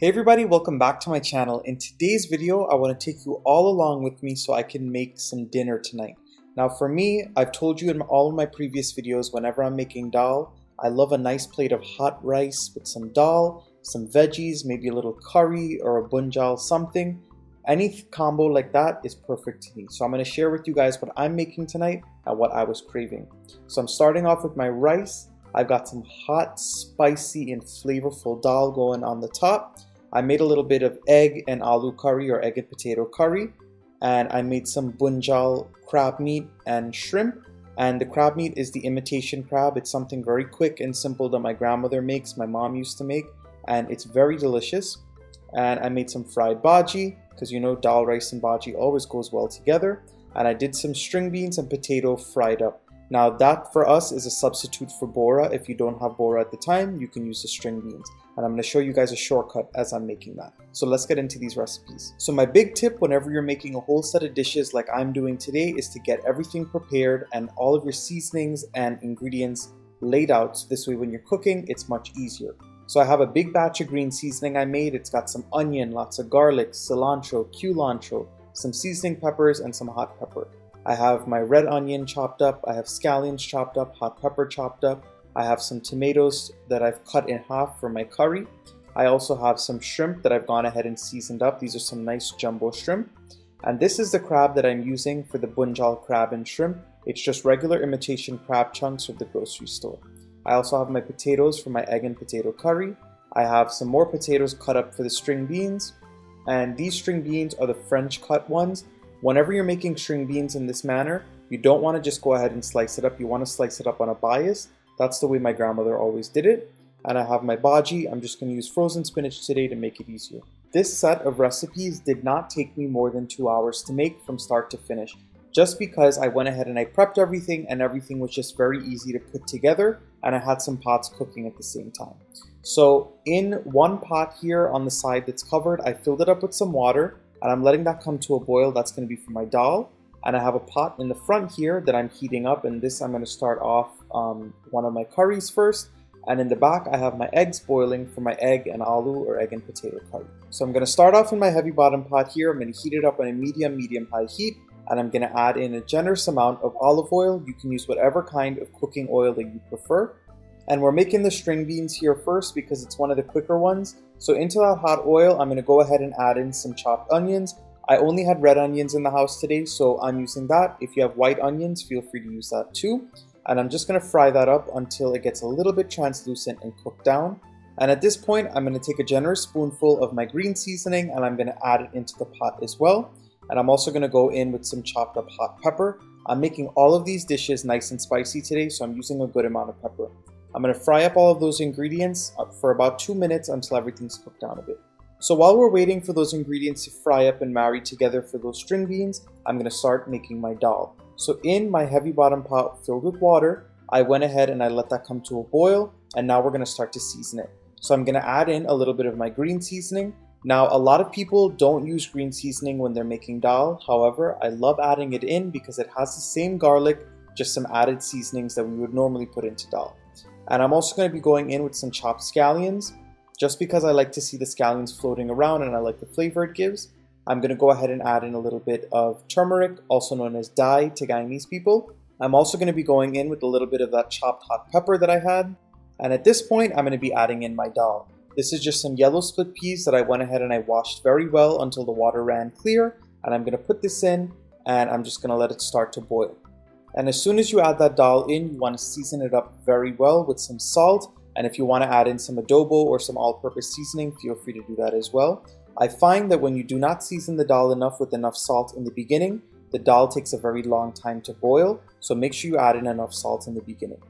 Hey everybody, welcome back to my channel. In today's video, I want to take you all along with me so I can make some dinner tonight. Now for me, I've told you in all of my previous videos, whenever I'm making dal, I love a nice plate of hot rice with some dal, some veggies, maybe a little curry or a bunjal something. Any combo like that is perfect to me. So I'm going to share with you guys what I'm making tonight and what I was craving. So I'm starting off with my rice. I've got some hot, spicy, and flavorful dal going on the top. I made a little bit of egg and aloo curry or egg and potato curry, and I made some bunjal crab meat and shrimp. And the crab meat is the imitation crab. It's something very quick and simple that my grandmother makes, my mom used to make, and it's very delicious. And I made some fried bhaji, because you know dal, rice, and bhaji always goes well together. And I did some string beans and potato fried up. Now that for us is a substitute for bora. If you don't have bora at the time, you can use the string beans. And I'm going to show you guys a shortcut as I'm making that. So let's get into these recipes. So my big tip whenever you're making a whole set of dishes like I'm doing today is to get everything prepared and all of your seasonings and ingredients laid out. So this way when you're cooking, it's much easier. So I have a big batch of green seasoning I made. It's got some onion, lots of garlic, cilantro, culantro, some seasoning peppers, and some hot pepper. I have my red onion chopped up, I have scallions chopped up, hot pepper chopped up, I have some tomatoes that I've cut in half for my curry. I also have some shrimp that I've gone ahead and seasoned up. These are some nice jumbo shrimp. And this is the crab that I'm using for the bunjal crab and shrimp. It's just regular imitation crab chunks from the grocery store. I also have my potatoes for my egg and potato curry. I have some more potatoes cut up for the string beans. And these string beans are the French cut ones. Whenever you're making string beans in this manner, you don't want to just go ahead and slice it up. You want to slice it up on a bias. That's the way my grandmother always did it. And I have my bhaji. I'm just going to use frozen spinach today to make it easier. This set of recipes did not take me more than 2 hours to make from start to finish, just because I went ahead and I prepped everything and everything was just very easy to put together, and I had some pots cooking at the same time. So in one pot here on the side that's covered, I filled it up with some water. And I'm letting that come to a boil. That's going to be for my dal. And I have a pot in the front here that I'm heating up. And this I'm going to start off one of my curries first. And in the back I have my eggs boiling for my egg and aloo or egg and potato curry. So I'm going to start off in my heavy bottom pot here. I'm going to heat it up on a medium-high heat. And I'm going to add in a generous amount of olive oil. You can use whatever kind of cooking oil that you prefer. And we're making the string beans here first because it's one of the quicker ones. So into that hot oil, I'm going to go ahead and add in some chopped onions. I only had red onions in the house today, so I'm using that. If you have white onions, feel free to use that too. And I'm just going to fry that up until it gets a little bit translucent and cooked down. And at this point, I'm going to take a generous spoonful of my green seasoning and I'm going to add it into the pot as well. And I'm also going to go in with some chopped up hot pepper. I'm making all of these dishes nice and spicy today, so I'm using a good amount of pepper. I'm going to fry up all of those ingredients for about 2 minutes until everything's cooked down a bit. So while we're waiting for those ingredients to fry up and marry together for those string beans, I'm going to start making my dal. So in my heavy bottom pot filled with water, I went ahead and I let that come to a boil, and now we're going to start to season it. So I'm going to add in a little bit of my green seasoning. Now a lot of people don't use green seasoning when they're making dal. However, I love adding it in because it has the same garlic, just some added seasonings that we would normally put into dal. And I'm also going to be going in with some chopped scallions, just because I like to see the scallions floating around and I like the flavor it gives. I'm going to go ahead and add in a little bit of turmeric, also known as dhal to Guyanese people. I'm also going to be going in with a little bit of that chopped hot pepper that I had. And at this point, I'm going to be adding in my dal. This is just some yellow split peas that I went ahead and I washed very well until the water ran clear. And I'm going to put this in and I'm just going to let it start to boil. And as soon as you add that dal in, you want to season it up very well with some salt. And if you want to add in some adobo or some all-purpose seasoning, feel free to do that as well. I find that when you do not season the dal enough with enough salt in the beginning, the dal takes a very long time to boil. So make sure you add in enough salt in the beginning.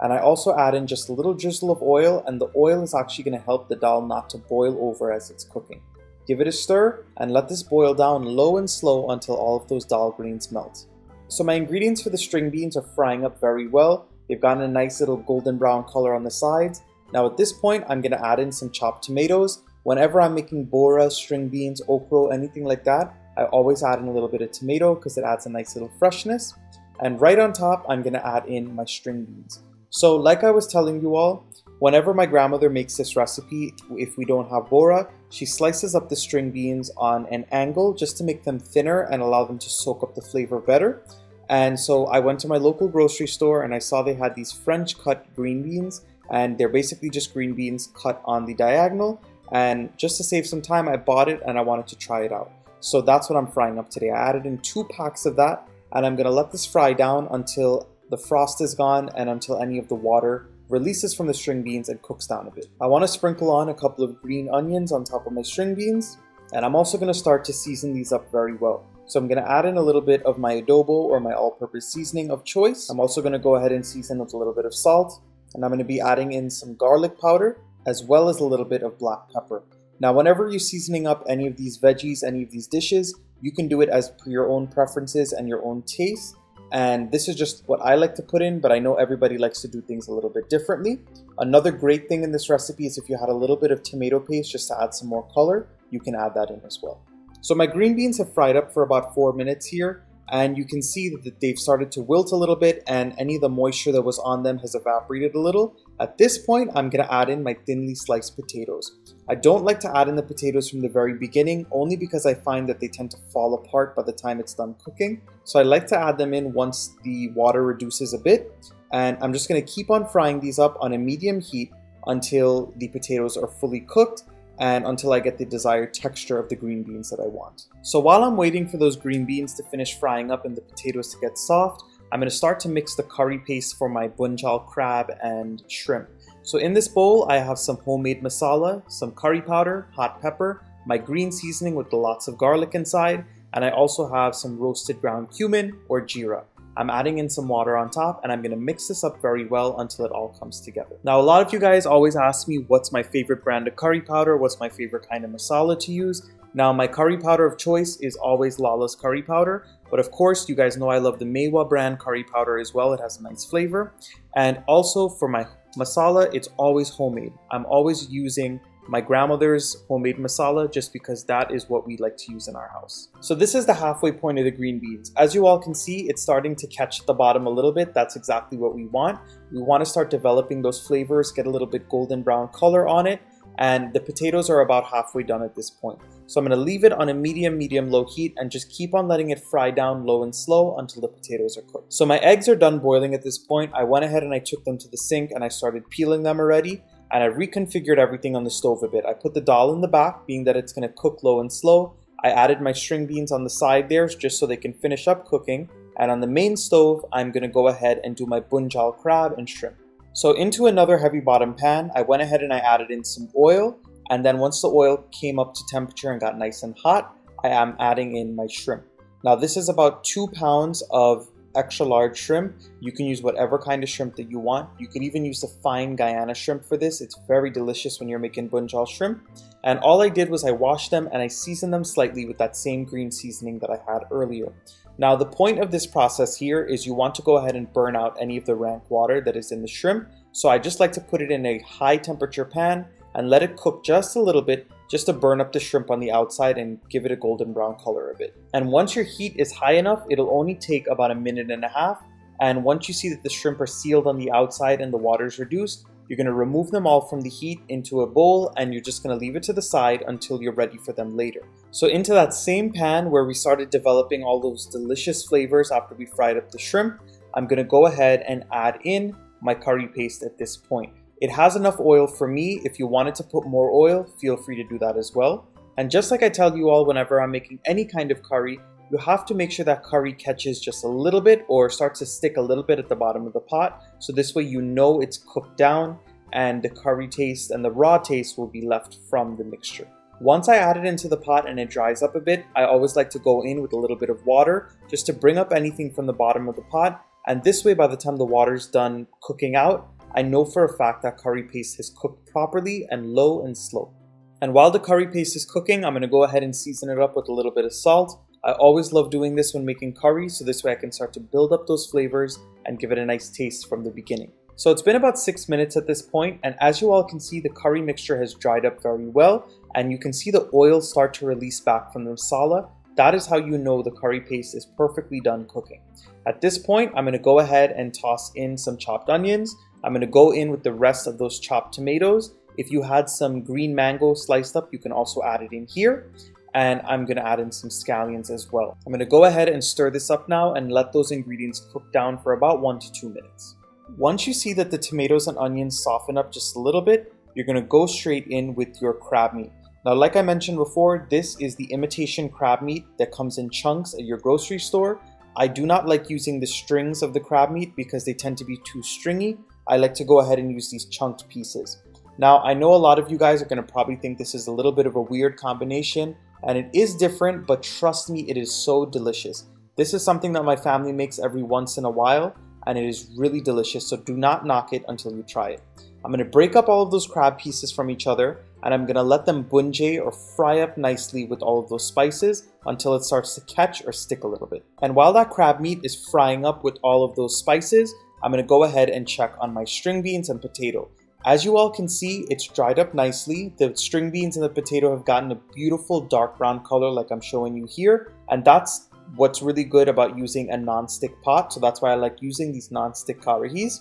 And I also add in just a little drizzle of oil, and the oil is actually going to help the dal not to boil over as it's cooking. Give it a stir and let this boil down low and slow until all of those dal grains melt. So my ingredients for the string beans are frying up very well. They've gotten a nice little golden brown color on the sides. Now at this point, I'm going to add in some chopped tomatoes. Whenever I'm making bora, string beans, okra, anything like that, I always add in a little bit of tomato because it adds a nice little freshness. And right on top, I'm going to add in my string beans. So like I was telling you all, Whenever my grandmother makes this recipe, if we don't have bora, she slices up the string beans on an angle just to make them thinner and allow them to soak up the flavor better. And so I went to my local grocery store and I saw they had these French cut green beans, and they're basically just green beans cut on the diagonal. And just to save some time, I bought it and I wanted to try it out. So that's what I'm frying up today. I added in 2 packs of that, and I'm gonna let this fry down until the frost is gone and until any of the water releases from the string beans and cooks down a bit. I wanna sprinkle on a couple of green onions on top of my string beans, and I'm also gonna start to season these up very well. So I'm going to add in a little bit of my adobo or my all-purpose seasoning of choice. I'm also going to go ahead and season with a little bit of salt. And I'm going to be adding in some garlic powder as well as a little bit of black pepper. Now, whenever you're seasoning up any of these veggies, any of these dishes, you can do it as per your own preferences and your own taste. And this is just what I like to put in, but I know everybody likes to do things a little bit differently. Another great thing in this recipe is if you had a little bit of tomato paste just to add some more color, you can add that in as well. So my green beans have fried up for about 4 minutes here, and you can see that they've started to wilt a little bit and any of the moisture that was on them has evaporated a little. At this point, I'm going to add in my thinly sliced potatoes. I don't like to add in the potatoes from the very beginning, only because I find that they tend to fall apart by the time it's done cooking. So I like to add them in once the water reduces a bit, and I'm just going to keep on frying these up on a medium heat until the potatoes are fully cooked and until I get the desired texture of the green beans that I want. So while I'm waiting for those green beans to finish frying up and the potatoes to get soft, I'm going to start to mix the curry paste for my bunjal crab and shrimp. So in this bowl, I have some homemade masala, some curry powder, hot pepper, my green seasoning with lots of garlic inside, and I also have some roasted ground cumin or jeera. I'm adding in some water on top, and I'm going to mix this up very well until it all comes together. Now, a lot of you guys always ask me what's my favorite brand of curry powder, what's my favorite kind of masala to use. Now, my curry powder of choice is always Lala's curry powder, but of course, you guys know I love the Mewa brand curry powder as well. It has a nice flavor. And also for my masala, it's always homemade. I'm always using my grandmother's homemade masala just because that is what we like to use in our house. So this is the halfway point of the green beans. As you all can see, it's starting to catch at the bottom a little bit. That's exactly what we want. We want to start developing those flavors, get a little bit golden brown color on it, and the potatoes are about halfway done at this point. So I'm going to leave it on a medium-low heat and just keep on letting it fry down low and slow until the potatoes are cooked. So my eggs are done boiling at this point. I went ahead and I took them to the sink and I started peeling them already. And I reconfigured everything on the stove a bit. I put the dhal in the back, being that it's going to cook low and slow. I added my string beans on the side there just so they can finish up cooking. And on the main stove, I'm going to go ahead and do my bunjal crab and shrimp. So into another heavy bottom pan, I went ahead and I added in some oil. And then once the oil came up to temperature and got nice and hot, I am adding in my shrimp. Now this is about 2 pounds of extra large shrimp. You can use whatever kind of shrimp that you want. You can even use the fine Guyana shrimp for this. It's very delicious when you're making bunjal shrimp. And all I did was I washed them and I seasoned them slightly with that same green seasoning that I had earlier. Now the point of this process here is you want to go ahead and burn out any of the rank water that is in the shrimp. So I just like to put it in a high temperature pan and let it cook just a little bit, just to burn up the shrimp on the outside and give it a golden brown color a bit. And once your heat is high enough, it'll only take about 1.5 minutes. And once you see that the shrimp are sealed on the outside and the water is reduced, you're going to remove them all from the heat into a bowl, and you're just going to leave it to the side until you're ready for them later. So into that same pan where we started developing all those delicious flavors after we fried up the shrimp, I'm going to go ahead and add in my curry paste at this point. It has enough oil for me. If you wanted to put more oil, feel free to do that as well. And just like I tell you all whenever I'm making any kind of curry, you have to make sure that curry catches just a little bit or starts to stick a little bit at the bottom of the pot. So this way you know it's cooked down and the curry taste and the raw taste will be left from the mixture. Once I add it into the pot and it dries up a bit, I always like to go in with a little bit of water just to bring up anything from the bottom of the pot. And this way, by the time the water's done cooking out, I know for a fact that curry paste has cooked properly and low and slow. And while the curry paste is cooking, I'm going to go ahead and season it up with a little bit of salt. I always love doing this when making curry, so this way I can start to build up those flavors and give it a nice taste from the beginning. So it's been about 6 minutes at this point, and as you all can see, the curry mixture has dried up very well, and you can see the oil start to release back from the masala. That is how you know the curry paste is perfectly done cooking. At this point, I'm going to go ahead and toss in some chopped onions. I'm going to go in with the rest of those chopped tomatoes. If you had some green mango sliced up, you can also add it in here. And I'm going to add in some scallions as well. I'm going to go ahead and stir this up now and let those ingredients cook down for about 1 to 2 minutes. Once you see that the tomatoes and onions soften up just a little bit, you're going to go straight in with your crab meat. Now, like I mentioned before, this is the imitation crab meat that comes in chunks at your grocery store. I do not like using the strings of the crab meat because they tend to be too stringy. I like to go ahead and use these chunked pieces. Now, I know a lot of you guys are going to probably think this is a little bit of a weird combination, and it is different, but trust me, it is so delicious. This is something that my family makes every once in a while, and it is really delicious, so do not knock it until you try it. I'm going to break up all of those crab pieces from each other, and I'm going to let them bhajee or fry up nicely with all of those spices until it starts to catch or stick a little bit. And while that crab meat is frying up with all of those spices, I'm going to go ahead and check on my string beans and potato. As you all can see, it's dried up nicely. The string beans and the potato have gotten a beautiful dark brown color like I'm showing you here. And that's what's really good about using a non-stick pot. So that's why I like using these non-stick karahis.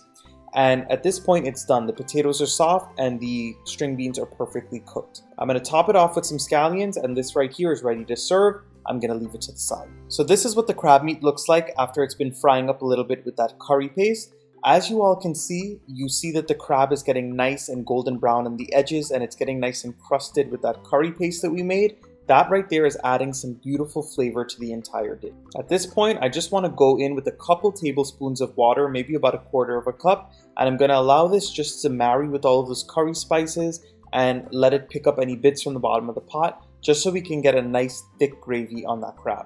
And at this point, it's done. The potatoes are soft and the string beans are perfectly cooked. I'm going to top it off with some scallions, and this right here is ready to serve. I'm going to leave it to the side. So this is what the crab meat looks like after it's been frying up a little bit with that curry paste. As you all can see, you see that the crab is getting nice and golden brown on the edges, and it's getting nice and crusted with that curry paste that we made. That right there is adding some beautiful flavor to the entire dish. At this point, I just want to go in with a couple tablespoons of water, maybe about a quarter of a cup, and I'm going to allow this just to marry with all of those curry spices and let it pick up any bits from the bottom of the pot, just so we can get a nice thick gravy on that crab.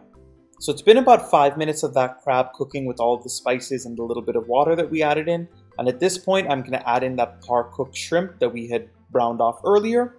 So it's been about 5 minutes of that crab cooking with all of the spices and the little bit of water that we added in. And at this point, I'm going to add in that par-cooked shrimp that we had browned off earlier.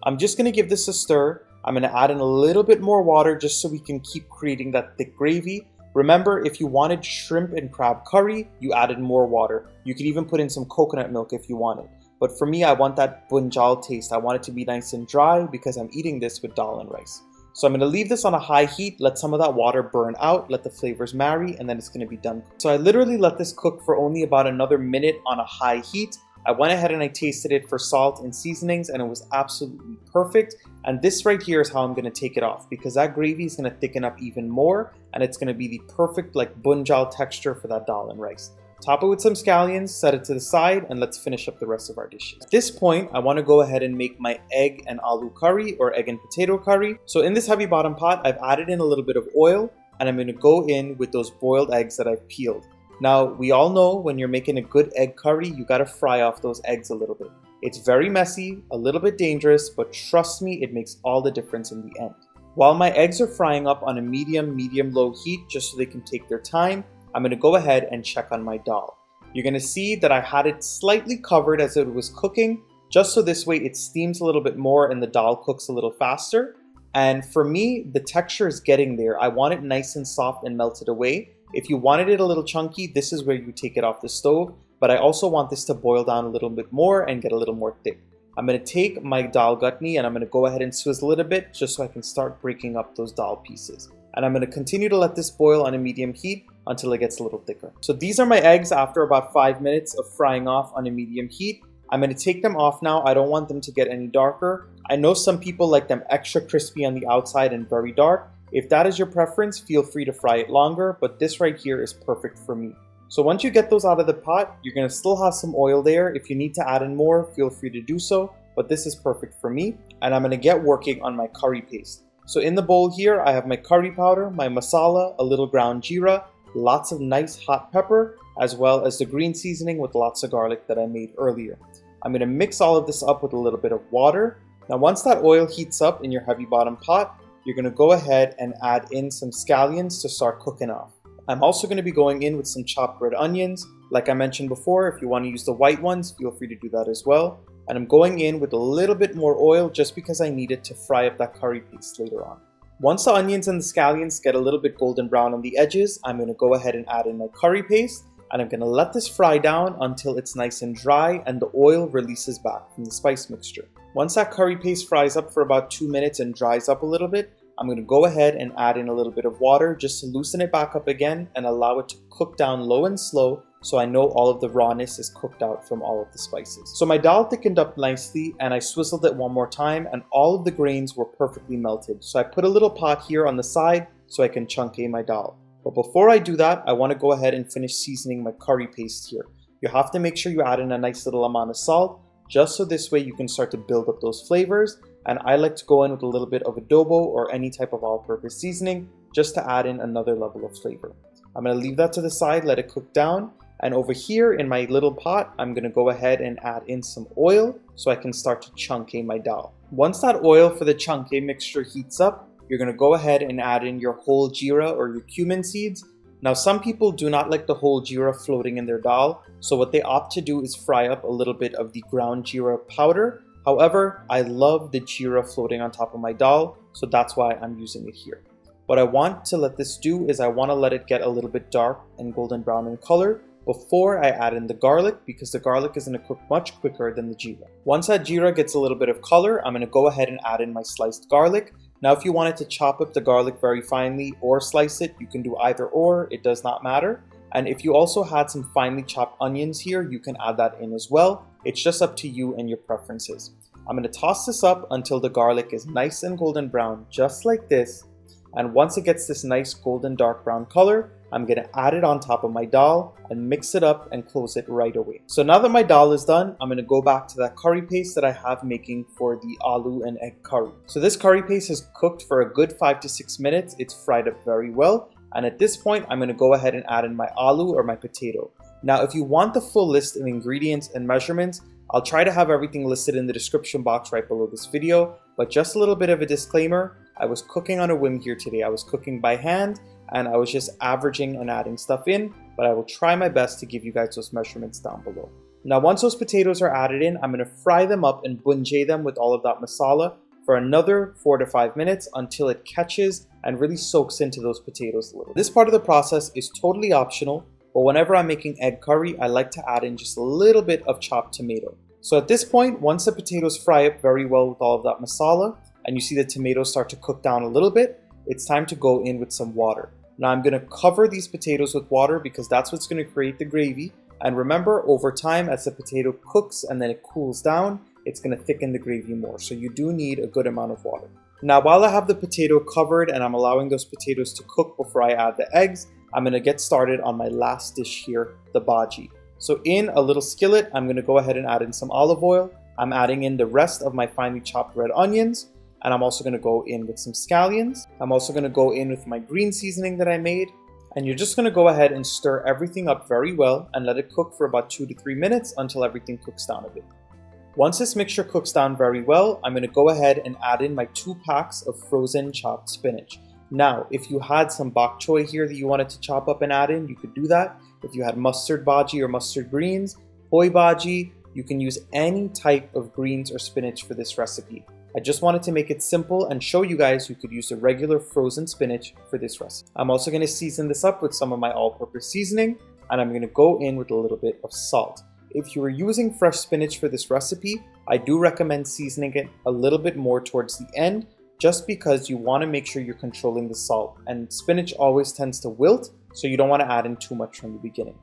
I'm just going to give this a stir. I'm going to add in a little bit more water just so we can keep creating that thick gravy. Remember, if you wanted shrimp and crab curry, you added more water. You could even put in some coconut milk if you wanted. But for me, I want that bunjal taste. I want it to be nice and dry because I'm eating this with dal and rice. So I'm going to leave this on a high heat, let some of that water burn out, let the flavors marry, and then it's going to be done. So I literally let this cook for only about another minute on a high heat. I went ahead and I tasted it for salt and seasonings, and it was absolutely perfect. And this right here is how I'm going to take it off, because that gravy is going to thicken up even more, and it's going to be the perfect like bunjal texture for that dal and rice. Top it with some scallions, set it to the side, and let's finish up the rest of our dishes. At this point, I want to go ahead and make my egg and aloo curry or egg and potato curry. So in this heavy bottom pot, I've added in a little bit of oil, and I'm going to go in with those boiled eggs that I've peeled. Now, we all know when you're making a good egg curry, you got to fry off those eggs a little bit. It's very messy, a little bit dangerous, but trust me, it makes all the difference in the end. While my eggs are frying up on a medium-low heat just so they can take their time, I'm going to go ahead and check on my dal. You're going to see that I had it slightly covered as it was cooking, just so this way it steams a little bit more and the dal cooks a little faster. And for me, the texture is getting there. I want it nice and soft and melted away. If you wanted it a little chunky, this is where you take it off the stove. But I also want this to boil down a little bit more and get a little more thick. I'm going to take my dal gutney and I'm going to go ahead and swizzle it a bit just so I can start breaking up those dal pieces. And I'm going to continue to let this boil on a medium heat until it gets a little thicker. So these are my eggs after about 5 minutes of frying off on a medium heat. I'm going to take them off now. I don't want them to get any darker. I know some people like them extra crispy on the outside and very dark. If that is your preference, feel free to fry it longer, but this right here is perfect for me. So once you get those out of the pot, you're going to still have some oil there. If you need to add in more, feel free to do so, but this is perfect for me. And I'm going to get working on my curry paste. So in the bowl here, I have my curry powder, my masala, a little ground jeera, lots of nice hot pepper, as well as the green seasoning with lots of garlic that I made earlier. I'm going to mix all of this up with a little bit of water. Now once that oil heats up in your heavy bottom pot, you're going to go ahead and add in some scallions to start cooking off. I'm also going to be going in with some chopped red onions. Like I mentioned before, if you want to use the white ones, feel free to do that as well. And I'm going in with a little bit more oil just because I need it to fry up that curry paste later on. Once the onions and the scallions get a little bit golden brown on the edges, I'm going to go ahead and add in my curry paste, and I'm going to let this fry down until it's nice and dry and the oil releases back from the spice mixture. Once that curry paste fries up for about 2 minutes and dries up a little bit, I'm going to go ahead and add in a little bit of water just to loosen it back up again and allow it to cook down low and slow so I know all of the rawness is cooked out from all of the spices. So my dal thickened up nicely and I swizzled it one more time and all of the grains were perfectly melted. So I put a little pot here on the side so I can chunke my dal. But before I do that, I want to go ahead and finish seasoning my curry paste here. You have to make sure you add in a nice little amount of salt, just so this way you can start to build up those flavors. And I like to go in with a little bit of adobo or any type of all-purpose seasoning just to add in another level of flavor. I'm going to leave that to the side, let it cook down. And over here in my little pot, I'm going to go ahead and add in some oil so I can start to chunke my dal. Once that oil for the chunke mixture heats up, you're going to go ahead and add in your whole jeera or your cumin seeds. Now some people do not like the whole jeera floating in their dal, so what they opt to do is fry up a little bit of the ground jeera powder. However, I love the jeera floating on top of my dal, so that's why I'm using it here. What I want to let this do is I want to let it get a little bit dark and golden brown in color before I add in the garlic, because the garlic is going to cook much quicker than the jeera. Once that jeera gets a little bit of color, I'm going to go ahead and add in my sliced garlic. Now if you wanted to chop up the garlic very finely or slice it, you can do either or, it does not matter. And if you also had some finely chopped onions here, you can add that in as well. It's just up to you and your preferences. I'm going to toss this up until the garlic is nice and golden brown, just like this. And once it gets this nice golden dark brown color, I'm going to add it on top of my dal and mix it up and close it right away. So now that my dal is done, I'm going to go back to that curry paste that I have making for the aloo and egg curry. So this curry paste has cooked for a good 5 to 6 minutes. It's fried up very well. And at this point, I'm going to go ahead and add in my aloo or my potato. Now, if you want the full list of ingredients and measurements, I'll try to have everything listed in the description box right below this video. But just a little bit of a disclaimer, I was cooking on a whim here today. I was cooking by hand and I was just averaging and adding stuff in, but I will try my best to give you guys those measurements down below. Now, once those potatoes are added in, I'm going to fry them up and bhajee them with all of that masala for another 4 to 5 minutes until it catches and really soaks into those potatoes a little. This part of the process is totally optional, but whenever I'm making egg curry, I like to add in just a little bit of chopped tomato. So at this point, once the potatoes fry up very well with all of that masala, and you see the tomatoes start to cook down a little bit, it's time to go in with some water. Now I'm going to cover these potatoes with water because that's what's going to create the gravy. And remember, over time, as the potato cooks and then it cools down, it's going to thicken the gravy more. So you do need a good amount of water. Now, while I have the potato covered and I'm allowing those potatoes to cook before I add the eggs, I'm going to get started on my last dish here, the bhaji. So in a little skillet, I'm going to go ahead and add in some olive oil. I'm adding in the rest of my finely chopped red onions. And I'm also going to go in with some scallions. I'm also going to go in with my green seasoning that I made. And you're just going to go ahead and stir everything up very well and let it cook for about 2 to 3 minutes until everything cooks down a bit. Once this mixture cooks down very well, I'm going to go ahead and add in my 2 packs of frozen chopped spinach. Now, if you had some bok choy here that you wanted to chop up and add in, you could do that. If you had mustard bhaji or mustard greens, poi bhaji, you can use any type of greens or spinach for this recipe. I just wanted to make it simple and show you guys you could use the regular frozen spinach for this recipe. I'm also going to season this up with some of my all-purpose seasoning, and I'm going to go in with a little bit of salt. If you are using fresh spinach for this recipe, I do recommend seasoning it a little bit more towards the end, just because you want to make sure you're controlling the salt, and spinach always tends to wilt, so you don't want to add in too much from the beginning.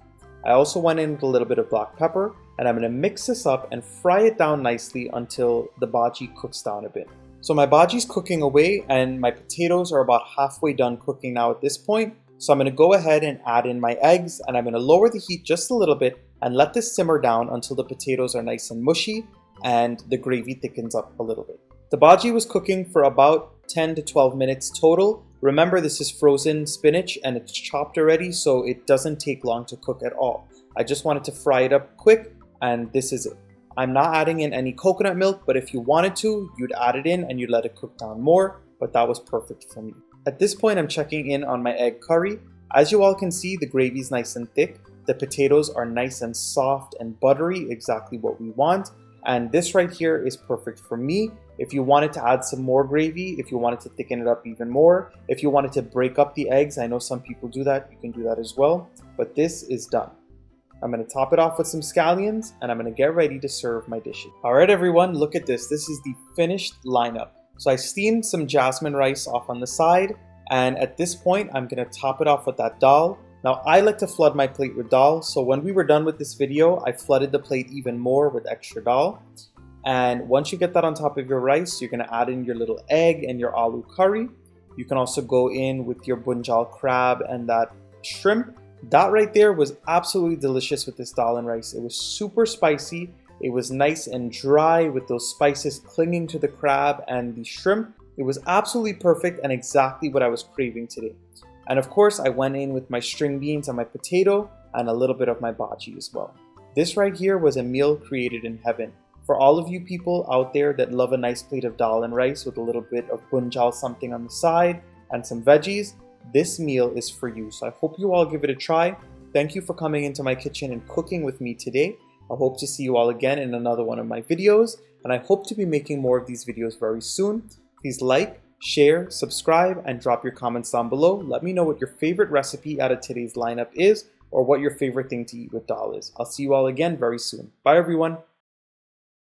I also went in with a little bit of black pepper, and I'm going to mix this up and fry it down nicely until the bhaji cooks down a bit. So my bhaji's cooking away and my potatoes are about halfway done cooking now at this point. So I'm going to go ahead and add in my eggs, and I'm going to lower the heat just a little bit and let this simmer down until the potatoes are nice and mushy and the gravy thickens up a little bit. The bhaji was cooking for about 10 to 12 minutes total. Remember, this is frozen spinach and it's chopped already, so it doesn't take long to cook at all. I just wanted to fry it up quick, and this is it. I'm not adding in any coconut milk, but if you wanted to, you'd add it in and you'd let it cook down more, but that was perfect for me. At this point, I'm checking in on my egg curry. As you all can see, the gravy is nice and thick. The potatoes are nice and soft and buttery, exactly what we want. And this right here is perfect for me. If you wanted to add some more gravy, if you wanted to thicken it up even more, if you wanted to break up the eggs, I know some people do that, you can do that as well. But this is done. I'm going to top it off with some scallions, and I'm going to get ready to serve my dishes. Alright everyone, look at this. This is the finished lineup. So I steamed some jasmine rice off on the side, and at this point I'm going to top it off with that dal. Now I like to flood my plate with dal, so when we were done with this video, I flooded the plate even more with extra dal. And once you get that on top of your rice, you're gonna add in your little egg and your aloo curry. You can also go in with your bunjal crab and that shrimp. That right there was absolutely delicious with this dal and rice. It was super spicy. It was nice and dry with those spices clinging to the crab and the shrimp. It was absolutely perfect and exactly what I was craving today. And of course, I went in with my string beans and my potato and a little bit of my bhaji as well. This right here was a meal created in heaven. For all of you people out there that love a nice plate of dal and rice with a little bit of bunjal something on the side and some veggies, this meal is for you. So I hope you all give it a try. Thank you for coming into my kitchen and cooking with me today. I hope to see you all again in another one of my videos, and I hope to be making more of these videos very soon. Please like, share, subscribe, and drop your comments down below. Let me know what your favorite recipe out of today's lineup is, or what your favorite thing to eat with dal is. I'll see you all again very soon. Bye everyone.